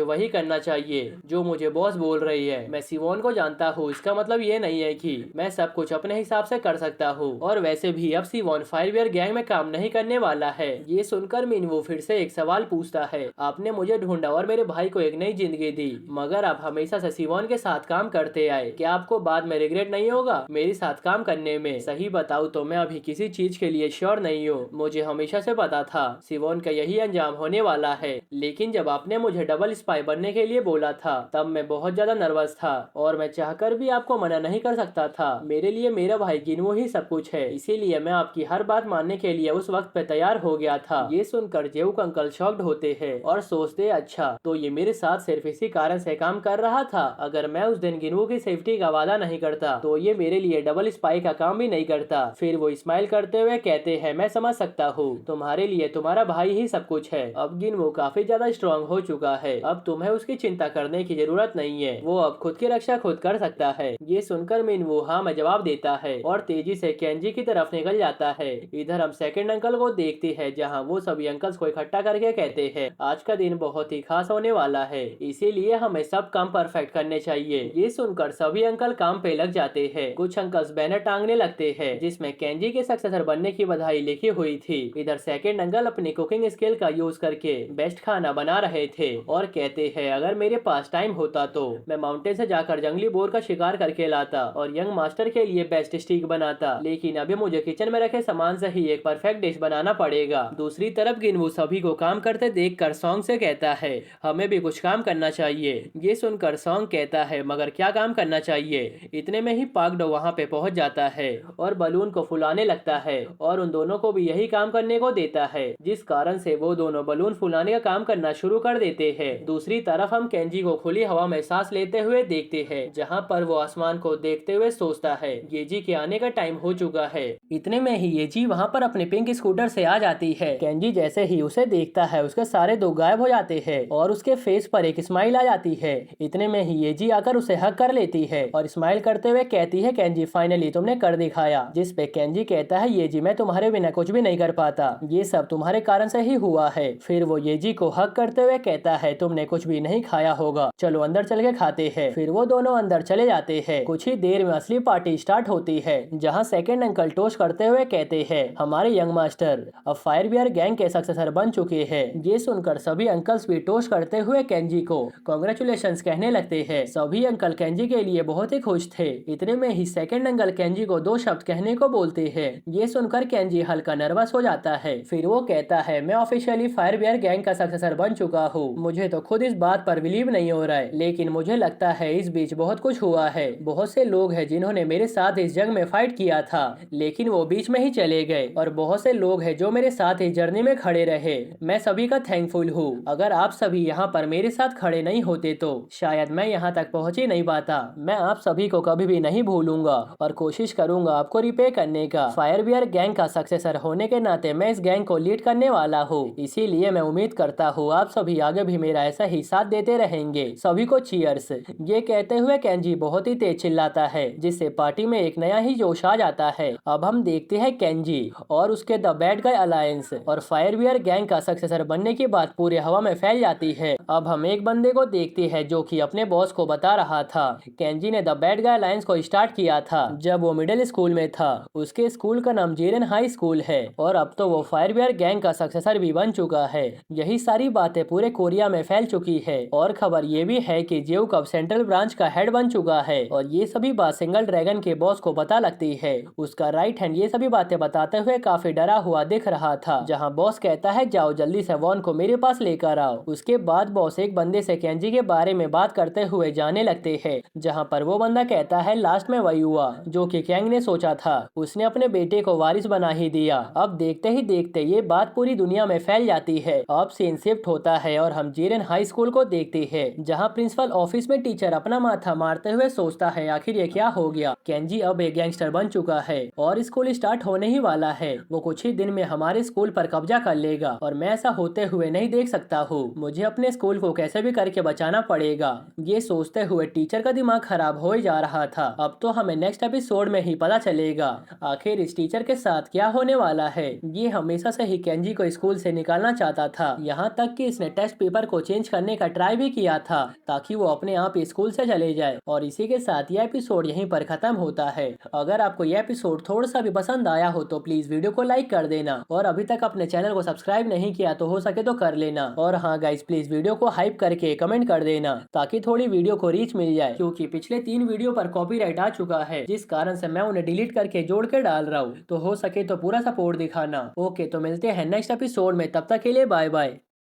वही करना चाहिए जो मुझे बॉस बोल रही है। मैं सिवोन को जानता हूँ, इसका मतलब ये नहीं है कि मैं सब कुछ अपने हिसाब से कर सकता हूँ। और वैसे भी अब सिवोन फायरवेयर गैंग में काम नहीं करने वाला है। ये सुनकर मिनवू फिर से एक सवाल पूछता है, आपने मुझे ढूंढा और मेरे भाई को एक नई जिंदगी दी, मगर आप हमेशा से सिवोन के साथ काम करते आए, क्या आपको बाद में रिग्रेट नहीं होगा मेरे साथ काम करने में? सही बताऊं तो मैं अभी किसी चीज के लिए श्योर नहीं हूँ। मुझे हमेशा से पता था सिवोन का यही अंजाम होने वाला है, लेकिन जब आपने मुझे डबल स्पाई बनने के लिए बोला था तब मैं बहुत ज्यादा नर्वस था और मैं चाहकर भी आपको मना नहीं कर सकता था। मेरे लिए मेरा भाई गिनवू ही सब कुछ है, इसीलिए मैं आपकी हर बात मानने के लिए उस वक्त पे तैयार हो गया था। ये सुनकर जेऊ अंकल शॉक्ड होते हैं और सोचते, अच्छा तो ये मेरे साथ सिर्फ इसी कारण से काम कर रहा था। अगर मैं उस दिन गिनवू की सेफ्टी का वादा नहीं करता तो ये मेरे लिए डबल स्पाई का काम भी नहीं करता। फिर वो स्माइल करते हुए कहते हैं, मैं समझ सकता हूँ, तुम्हारे लिए तुम्हारा भाई ही सब कुछ है। अब गिनवू काफी ज्यादा स्ट्रॉन्ग हो चुका है, अब तुम्हें उसकी चिंता करने की जरूरत नहीं है, वो अब खुद की रक्षा खुद कर सकता है। ये सुनकर मिनवू हाँ में जवाब देता है और तेजी से केंजी की तरफ निकल जाता है। इधर हम सेकंड अंकल को देखते हैं, जहाँ वो सभी अंकल्स को इकट्ठा करके कहते हैं, आज का दिन बहुत ही खास होने वाला है, इसीलिए हमें सब काम परफेक्ट करने चाहिए। ये सुनकर सभी अंकल काम पे लग जाते हैं। कुछ अंकल्स बैनर टांगने लगते हैं जिसमें केंजी के सक्सेसर बनने की बधाई लिखी हुई थी। इधर सेकंड अंकल अपनी कुकिंग स्किल का यूज करके बेस्ट खाना बना रहे थे और कहते हैं, अगर मेरे पास टाइम होता तो मैं माउंटेन से जाकर जंगली बोर का शिकार करके लाता और यंग मास्टर के लिए बेस्ट स्टीक बनाता, लेकिन अभी मुझे किचन में रखे सामान से ही एक परफेक्ट डिश बनाना पड़ेगा। दूसरी तरफ गिनवू सभी को काम करते देखकर सॉन्ग से कहता है हमें भी कुछ काम करना चाहिए। ये सुनकर सॉन्ग कहता है मगर क्या काम करना चाहिए। इतने में ही पाक डो वहाँ पे पहुँच जाता है और बलून को फुलाने लगता है और उन दोनों को भी यही काम करने को देता है, जिस कारण से वो दोनों बलून फुलाने का काम करना शुरू कर देते हैं। दूसरी तरफ हम केंजी को खुली हवा में सांस लेते हुए देखते हैं, जहाँ पर वो आसमान को देखते हुए सोचता है येजी के आने का टाइम हो चुका है। इतने में ही येजी वहाँ पर अपने पिंक स्कूटर से आ जाती है। केंजी जैसे ही उसे देखता है उसके सारे दो गायब हो जाते हैं और उसके फेस पर एक स्माइल आ जाती है। इतने में ही येजी आकर उसे हक कर लेती है और स्माइल करते हुए कहती है केंजी फाइनली तुमने कर दिखाया। जिस पे केंजी कहता है येजी मैं तुम्हारे बिना कुछ भी नहीं कर पाता, ये सब तुम्हारे कारण से ही हुआ है। फिर वो येजी को हक करते हुए कहता है तुमने कुछ भी नहीं खाया होगा, चलो अंदर चल के खाते हैं। फिर वो दोनों अंदर चले जाते हैं। कुछ ही देर में असली पार्टी स्टार्ट होती है, जहाँ सेकंड अंकल टोस्ट करते हुए कहते हैं हमारे यंग मास्टर अब फायर बियर गैंग के सक्सेसर बन चुके हैं। ये सुनकर सभी अंकल्स भी टोस्ट करते हुए केंजी को कांग्रेचुलेशंस कहने लगते हैं। सभी अंकल केंजी के लिए बहुत ही खुश थे। इतने में ही सेकंड अंकल केंजी को दो शब्द कहने को बोलते हैं। ये सुनकर केंजी हल्का नर्वस हो जाता है। फिर वो कहता है मैं ऑफिशियली फायर बियर गैंग का सक्सेसर बन चुका हूँ। मुझे तो खुद इस बात पर बिलीव नहीं हो रहा है, लेकिन मुझे लगता है इस बीच बहुत कुछ हुआ है। बहुत से लोग हैं जिन्होंने मेरे साथ इस जंग में फाइट किया था, लेकिन वो बीच में ही चले गए, और बहुत से लोग हैं जो मेरे साथ इस जर्नी में खड़े रहे। मैं सभी का थैंकफुल हूँ। अगर आप सभी यहाँ पर मेरे साथ खड़े नहीं होते तो शायद मैं यहाँ तक पहुँच ही नहीं पाता। मैं आप सभी को कभी भी नहीं भूलूंगा और कोशिश करूंगा आपको रिपे करने का। फायर बियर गैंग का सक्सेसर होने के नाते मैं इस गैंग को लीड करने वाला हूँ, इसीलिए मैं उम्मीद करता हूँ आप सभी आगे भी मेरा ऐसा ही साथ देते रहेंगे। सभी को चीयर्स। ये कहते हुए केंजी बहुत ही तेज चिल्लाता है, जिससे पार्टी में एक नया ही जोश आ जाता है। अब हम देखते हैं केंजी और उसके द बैड गाय अलायंस और फायर बियर गैंग का सक्सेसर बनने की बात पूरे हवा में फैल जाती है। अब हम एक बंदे को देखते हैं जो कि अपने बॉस को बता रहा था केंजी ने द बैड गाय अलायंस को स्टार्ट किया था जब वो मिडिल स्कूल में था। उसके स्कूल का नाम जेरन हाई स्कूल है और अब तो वो फायर बियर गैंग का सक्सेसर भी बन चुका है। यही सारी बातें पूरे कोरिया में फैल चुकी है और खबर ये भी है कि जेउक अब सेंट्रल ब्रांच का हेड बन चुका है और ये सभी बात सिंगल ड्रैगन के बॉस को पता लगती है। उसका राइट हैंड ये सभी बातें बताते हुए काफी डरा हुआ दिख रहा था, जहाँ बॉस कहता है जाओ जल्दी से वॉन को मेरे पास लेकर आओ। उसके बाद बॉस एक बंदे से केंजी के बारे में बात करते हुए जाने लगते हैं, जहाँ पर वो बंदा कहता है लास्ट में वही हुआ जो कि कैंग ने सोचा था, उसने अपने बेटे को वारिस बना ही दिया। अब देखते ही देखते ये बात पूरी दुनिया में फैल जाती है। अब सीन शिफ्ट होता है और हम जेरन हाई स्कूल को देखते हैं, जहाँ प्रिंसिपल ऑफिस में टीचर अपना माथा मारते हुए सोचता है आखिर ये क्या हो गया। केंजी अब एक गैंगस्टर बन चुका है और स्कूल स्टार्ट होने ही वाला है। वो कुछ ही दिन में हमारे स्कूल पर कब्जा कर लेगा और मैं ऐसा होते हुए नहीं देख सकता हूँ। मुझे अपने स्कूल को कैसे भी करके बचाना पड़ेगा। ये सोचते हुए टीचर का दिमाग खराब हो ही जा रहा था। अब तो हमें नेक्स्ट एपिसोड में ही पता चलेगा आखिर इस टीचर के साथ क्या होने वाला है। ये हमेशा से ही केंजी को स्कूल से निकालना चाहता था, यहाँ तक कि इसने टेस्ट पेपर को चेंज करने का ट्राई भी किया था ताकि वो अपने आप स्कूल से चले जाए। और इसी के साथ यह एपिसोड यहीं पर खत्म होता है। अगर आपको यह एपिसोड थोड़ा सा भी पसंद आया हो तो प्लीज वीडियो को लाइक कर देना और अभी तक अपने चैनल को सब्सक्राइब नहीं किया तो हो सके तो कर लेना। और हाँ गाइस, प्लीज वीडियो को हाइप करके कमेंट कर देना ताकि थोड़ी वीडियो को रीच मिल जाए, क्योंकि पिछले 3 वीडियो पर कॉपीराइट आ चुका है, जिस कारण से मैं उन्हें डिलीट करके जोड़ के डाल रहा हूँ। तो हो सके तो पूरा सपोर्ट दिखाना। ओके, तो मिलते हैं नेक्स्ट एपिसोड में, तब तक के लिए बाय बाय।